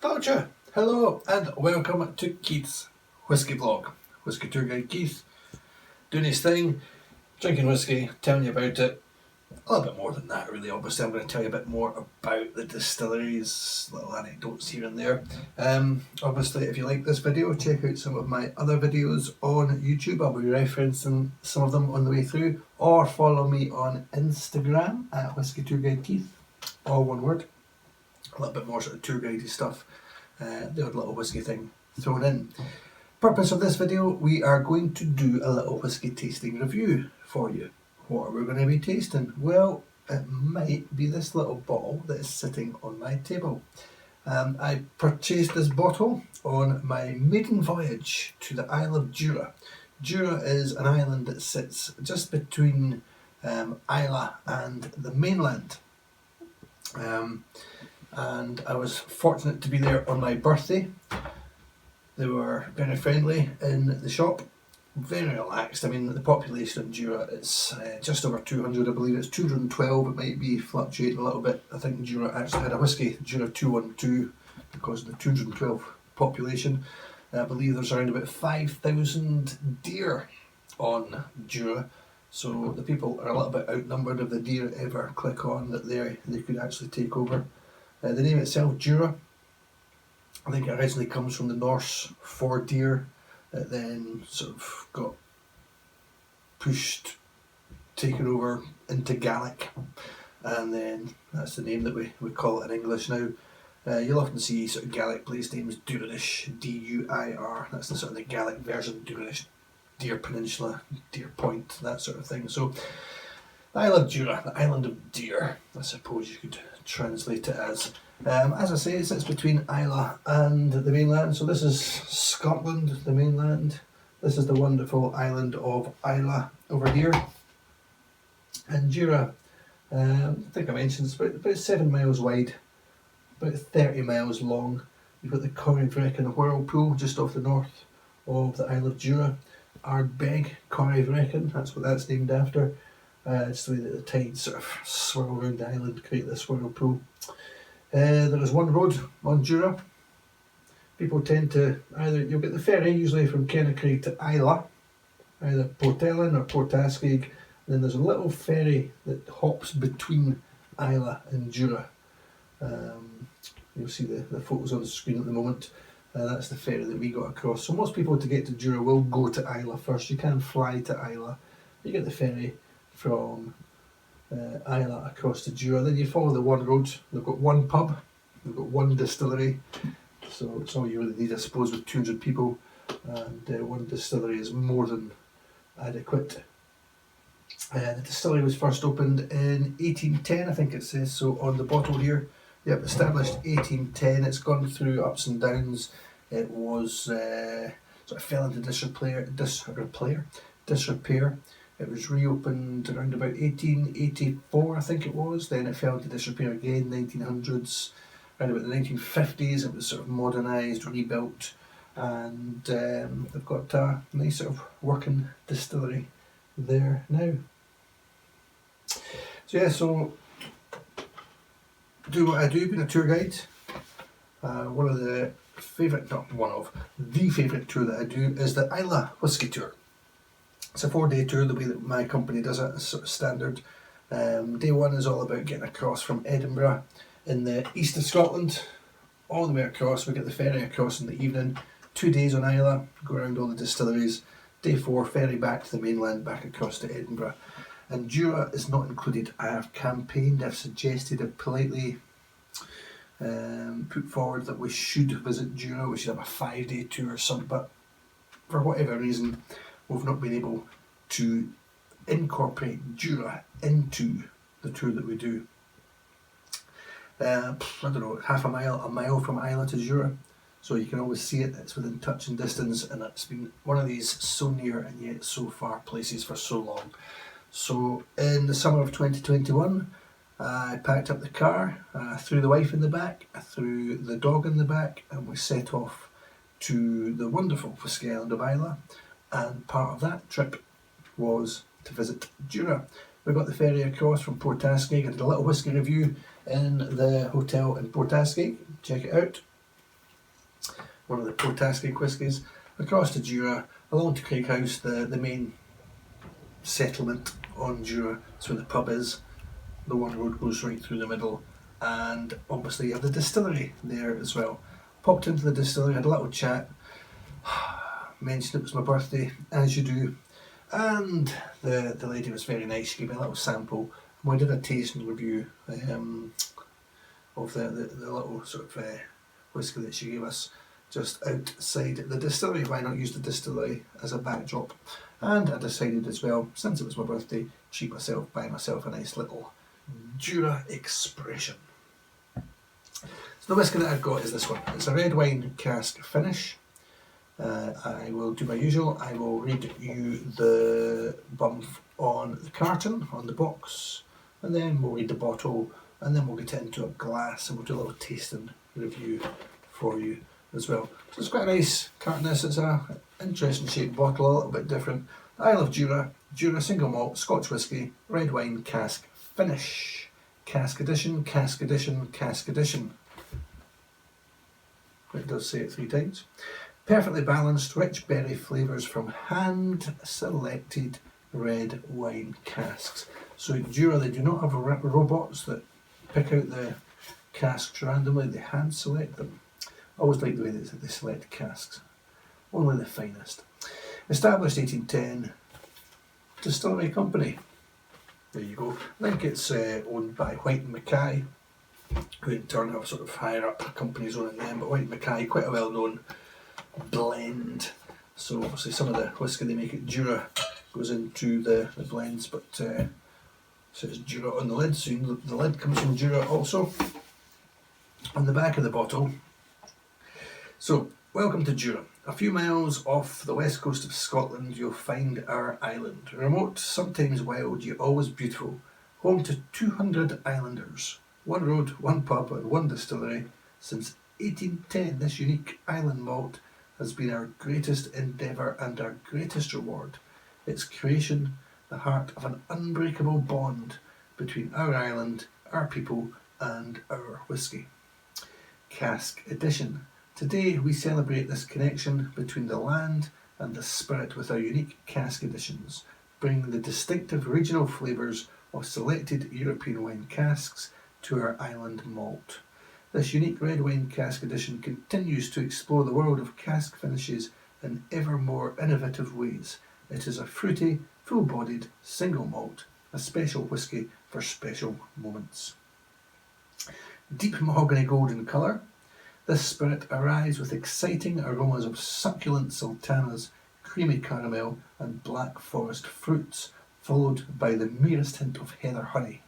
Vulture, hello and welcome to Keith's Whisky Vlog. Whisky Tour Guide Keith, doing his thing, drinking whisky, telling you about it. A little bit more than that really, obviously I'm going to tell you a bit more about the distilleries, little anecdotes here and there. Obviously if you like this video, check out some of my other videos on YouTube. I'll be referencing some of them on the way through, or follow me on Instagram at Whisky Tour Guide Keith, all one word. A little bit more sort of tour guidey stuff, the odd little whisky thing thrown in. Purpose of this video, we are going to do a little whisky tasting review for you. What are we going to be tasting? Well, it might be this little bottle that is sitting on my table. I purchased this bottle on my maiden voyage to the Isle of Jura. Jura is an island that sits just between Islay and the mainland. And I was fortunate to be there on my birthday. They were very friendly in the shop, very relaxed. I mean, the population of Jura is just over 200, I believe it's 212, it might be fluctuating a little bit. I think Jura actually had a whisky, Jura 212, because of the 212 population. I believe there's around about 5,000 deer on Jura, so the people are a little bit outnumbered if the deer ever click on that they could actually take over. The name itself, Jura, I think it originally comes from the Norse for deer. It then sort of got pushed, taken over into Gaelic, and then that's the name that we call it in English now. You'll often see sort of Gaelic place names, Duirish, D-U-I-R, that's the sort of the Gaelic version, Duirish, Deer Peninsula, Deer Point, that sort of thing. So, the Isle of Jura, the island of deer, I suppose you could translate it as. As I say, it sits between Islay and the mainland. So this is Scotland, the mainland. This is the wonderful island of Islay over here. And Jura, I think I mentioned, it's about 7 miles wide, about 30 miles long. You've got the Corryvreckan Whirlpool just off the north of the Isle of Jura. Ardbeg Corryvreckan, that's what that's named after. It's the way that the tides sort of swirl around the island, create this whirlpool. There is one road on Jura. People tend to you'll get the ferry usually from Kennakree to Islay, either Port Ellen or Port Askaig. Then there's a little ferry that hops between Islay and Jura. You'll see the photos on the screen at the moment. That's the ferry that we got across. So most people to get to Jura will go to Islay first. You can fly to Islay. You get the ferry from Islay across to Jura. Then you follow the one road. They've got one pub, they've got one distillery, so it's all you really need, I suppose, with 200 people, and one distillery is more than adequate. The distillery was first opened in 1810, I think it says so on the bottle here. Yep, established 1810. It's gone through ups and downs. It was sort of fell into disrepair. It was reopened around about 1884, I think it was. Then it fell into disrepair again, 1900s. Around about the 1950s, it was sort of modernised, rebuilt, and they've got a nice sort of working distillery there now. So yeah, so do what I do, being a tour guide. The favourite tour that I do is the Islay Whisky Tour. It's a 4-day tour, the way that my company does it is sort of standard. Day one is all about getting across from Edinburgh in the east of Scotland, all the way across. We get the ferry across in the evening. 2 days on Islay, go around all the distilleries. Day 4, ferry back to the mainland, back across to Edinburgh. And Jura is not included. I have campaigned, I've suggested, I've politely put forward that we should visit Jura, we should have a 5-day tour or something, but for whatever reason, we've not been able to incorporate Jura into the tour that we do. I don't know, half a mile from Islay to Jura, so you can always see it, it's within touching distance, and it's been one of these so near and yet so far places for so long. So in the summer of 2021, I packed up the car, threw the wife in the back, I threw the dog in the back, and we set off to the wonderful whisky island of Islay. And part of that trip was to visit Jura. We got the ferry across from Portaskeg. I did a little whisky review in the hotel in Portaskeg. Check it out. One of the Portaskeg whiskies. Across to Jura, along to Craighouse, the main settlement on Jura. That's where the pub is. The one road goes right through the middle. And obviously you have the distillery there as well. Popped into the distillery, had a little chat. Mentioned it was my birthday, as you do. And the lady was very nice. She gave me a little sample. And we did a tasting review of the little sort of whisky that she gave us just outside the distillery. Why not use the distillery as a backdrop? And I decided as well, since it was my birthday, treat myself, buy myself a nice little Jura Expression. So the whisky that I've got is this one. It's a red wine cask finish. I will do my usual. I will read you the bump on the carton, on the box, and then we'll read the bottle, and then we'll get it into a glass and we'll do a little tasting review for you as well. So it's quite a nice carton. It's an interesting shaped bottle, a little bit different. Isle of Jura, Jura single malt Scotch whisky, red wine cask finish. Cask edition, cask edition, cask edition. It does say it 3 times. Perfectly balanced, rich berry flavours from hand-selected red wine casks. So in Jura, they do not have robots that pick out the casks randomly, they hand-select them. I always like the way they select casks. Only the finest. Established 1810, distillery company. There you go. I think it's owned by White and Mackay, who in turn have sort of higher up companies owning them, but White and Mackay, quite a well-known blend. So obviously some of the whisky they make at Jura goes into the blends, but says Jura on the lid, so the lid comes from Jura also. On the back of the bottle. So, welcome to Jura. A few miles off the west coast of Scotland you'll find our island. Remote, sometimes wild, yet always beautiful. Home to 200 islanders. One road, one pub and one distillery. Since 1810 this unique island malt has been our greatest endeavour and our greatest reward. Its creation, the heart of an unbreakable bond between our island, our people and our whisky. Cask edition. Today we celebrate this connection between the land and the spirit with our unique cask editions, bringing the distinctive regional flavours of selected European wine casks to our island malt. This unique red wine cask edition continues to explore the world of cask finishes in ever more innovative ways. It is a fruity, full-bodied, single malt, a special whisky for special moments. Deep mahogany golden colour. This spirit arrives with exciting aromas of succulent sultanas, creamy caramel and black forest fruits, followed by the merest hint of heather honey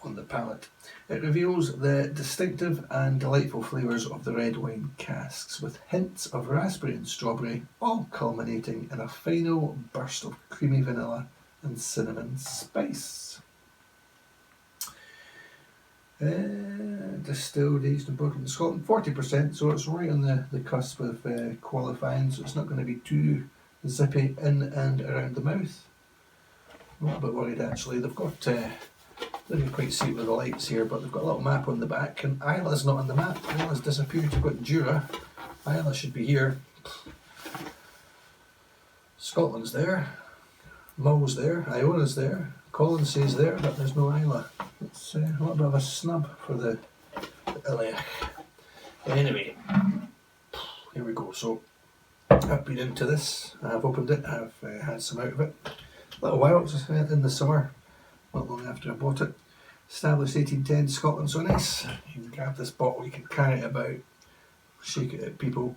on the palate. It reveals the distinctive and delightful flavours of the red wine casks, with hints of raspberry and strawberry, all culminating in a final burst of creamy vanilla and cinnamon spice. Distilled, aged and bottled in Scotland, 40%, so it's right on the cusp of qualifying, so it's not going to be too zippy in and around the mouth. I'm a little bit worried actually. They've got, didn't quite see it with the lights here, but they've got a little map on the back, and Isla's not on the map. Isla's disappeared. You've got Jura. Isla should be here. Scotland's there. Mull's there. Iona's there. Collinssay's there, but there's no Isla. It's a little bit of a snub for the Iliach. Anyway, here we go. So I've been into this. I've opened it. I've had some out of it. A little while. It's in the summer. Not long after I bought it. Established 1810 Scotland. So nice. You can grab this bottle. You can carry it about. Shake it at people.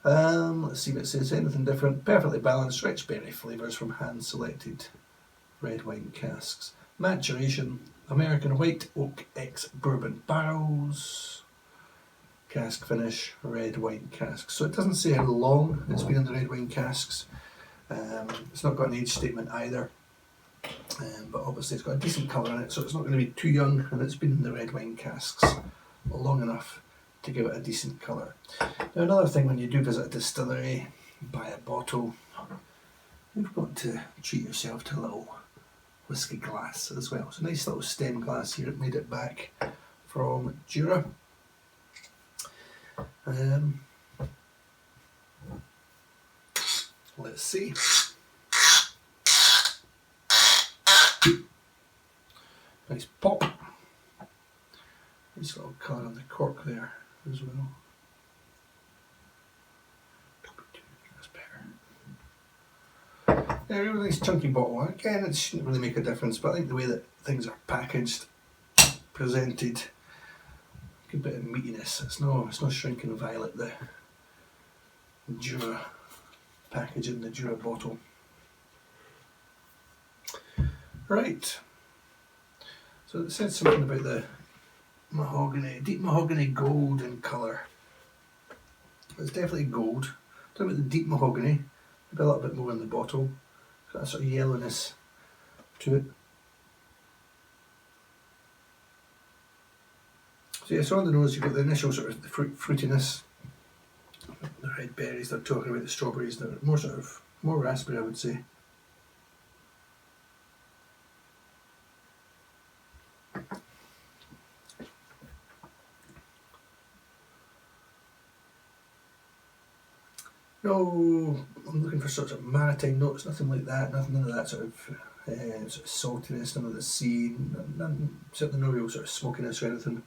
Let's see if it says anything different. Perfectly balanced, rich berry flavours from hand-selected red wine casks. Maturation, American white oak ex-bourbon barrels. Cask finish, red wine casks. So it doesn't say how long it's been in the red wine casks. It's not got an age statement either. But obviously it's got a decent colour in it, so it's not going to be too young, and it's been in the red wine casks long enough to give it a decent colour. Now another thing, when you do visit a distillery, buy a bottle, you've got to treat yourself to a little whisky glass as well. It's a nice little stem glass here. It made it back from Jura. Let's see. Nice pop. Nice little colour on the cork there as well. That's better. Yeah, really nice chunky bottle. Again, it shouldn't really make a difference, but I think the way that things are packaged, presented, a good bit of meatiness. It's no shrinking violet, the Jura packaging, the Jura bottle. Right. So it said something about the mahogany, deep mahogany gold in colour. It's definitely gold. Talking about the deep mahogany, maybe a little bit more in the bottle. Got a sort of yellowness to it. So yeah, so on the nose you've got the initial sort of the fruitiness. The red berries, they're talking about the strawberries, they're more raspberry, I would say. No, I'm looking for sort of maritime notes, nothing like that, none of that sort of saltiness, none of the sea, certainly no real sort of smokiness or anything.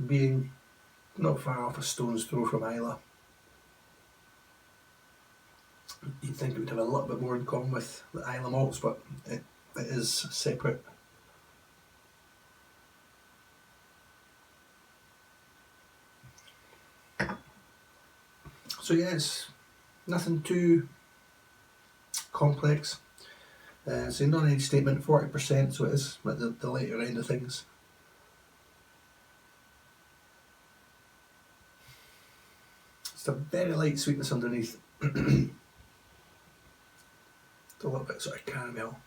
Being not far off a stone's throw from Islay, you'd think it would have a little bit more in common with the Islay malts, but it is separate. So yeah, it's nothing too complex. So non-age statement, 40%, so it is at the later end of things. It's a very light sweetness underneath. It's a little bit sort of caramel.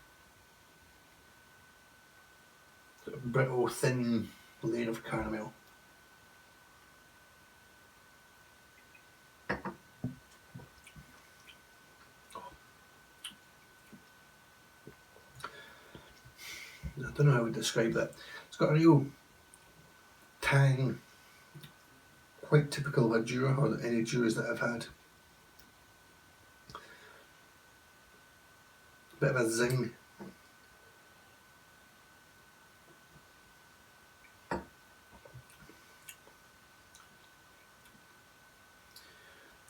Sort of brittle, thin layer of caramel. I don't know how I would describe that. It's got a real tang, quite typical of a Jura, or any Juras that I've had. Bit of a zing.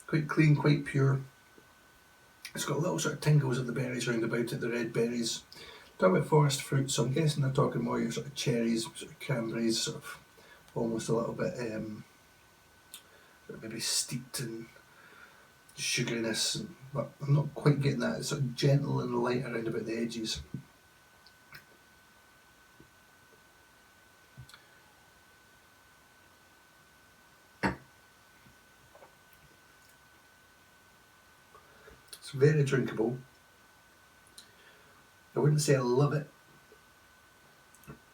Quite clean, quite pure. It's got little sort of tingles of the berries round about it, the red berries. Talking about forest fruit, so I'm guessing they're talking more your sort of cherries, sort of cranberries, sort of almost a little bit maybe steeped in sugariness, but I'm not quite getting that. It's sort of gentle and light around about the edges. It's very drinkable. I wouldn't say I love it.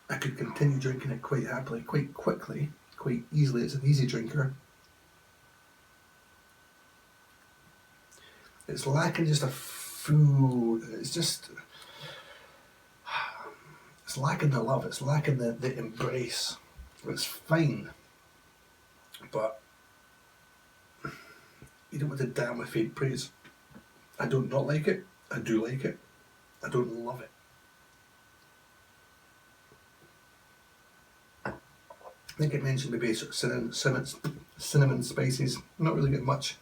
I could continue drinking it quite happily, quite quickly, quite easily. It's an easy drinker. It's lacking just a full, it's lacking the love, it's lacking the embrace. It's fine, but you don't want to damn with faint praise. I don't not like it, I do like it, I don't love it. I think it mentioned maybe sort of cinnamon spices, not really getting much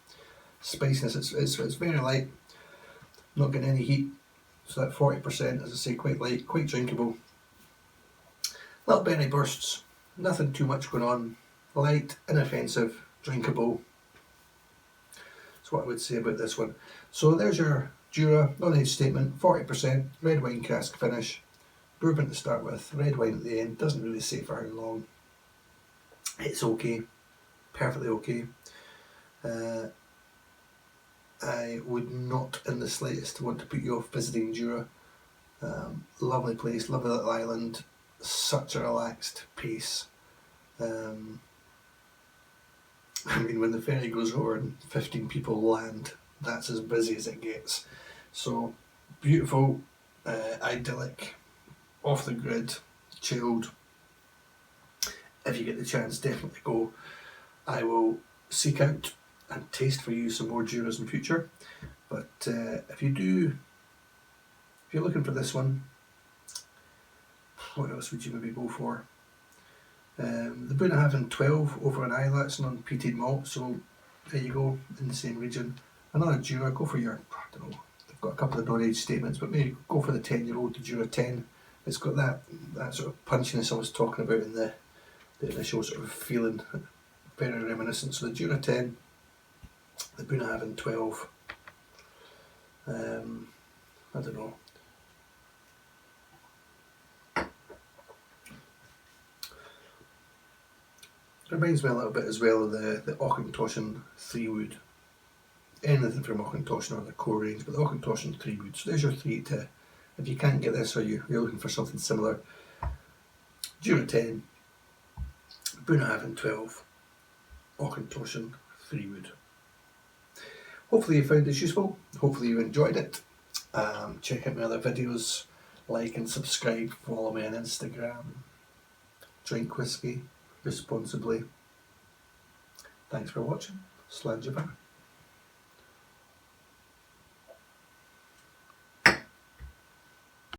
spiciness. It's very light, not getting any heat, so that 40%, as I say, quite light, quite drinkable. Little berry bursts, nothing too much going on, light, inoffensive, drinkable. That's what I would say about this one. So there's your Jura non-age statement, 40%, red wine cask finish, bourbon to start with, red wine at the end, doesn't really say for how long. It's okay, perfectly okay. I would not in the slightest want to put you off visiting Jura. Lovely place, lovely little island, such a relaxed pace. I mean, when the ferry goes over and 15 people land, that's as busy as it gets. So beautiful, idyllic, off the grid, chilled. If you get the chance, definitely go. I will seek out and taste for you some more Juras in future. But if you're looking for this one, what else would you maybe go for? The Bunnahabhain 12 over in Islay, that's non-peated malt, so there you go, in the same region. Another Jura, go for your, I don't know, they've got a couple of non-age statements, but maybe go for the 10-year-old, the Jura 10. It's got that sort of punchiness I was talking about in the initial sort of feeling, very reminiscent. So the Jura 10, the Bunnahabhain 12, I don't know. It reminds me a little bit as well of the Auchentoshan 3 wood. Anything from Auchentoshan or the core range, but the Auchentoshan 3 wood. So there's your three to, if you can't get this or you're looking for something similar, Jura 10, Bunnahabhain 12, Auchentoshan 3 wood. Hopefully you found this useful, hopefully you enjoyed it. Check out my other videos, like and subscribe, follow me on Instagram, drink whiskey responsibly. Thanks for watching. Slán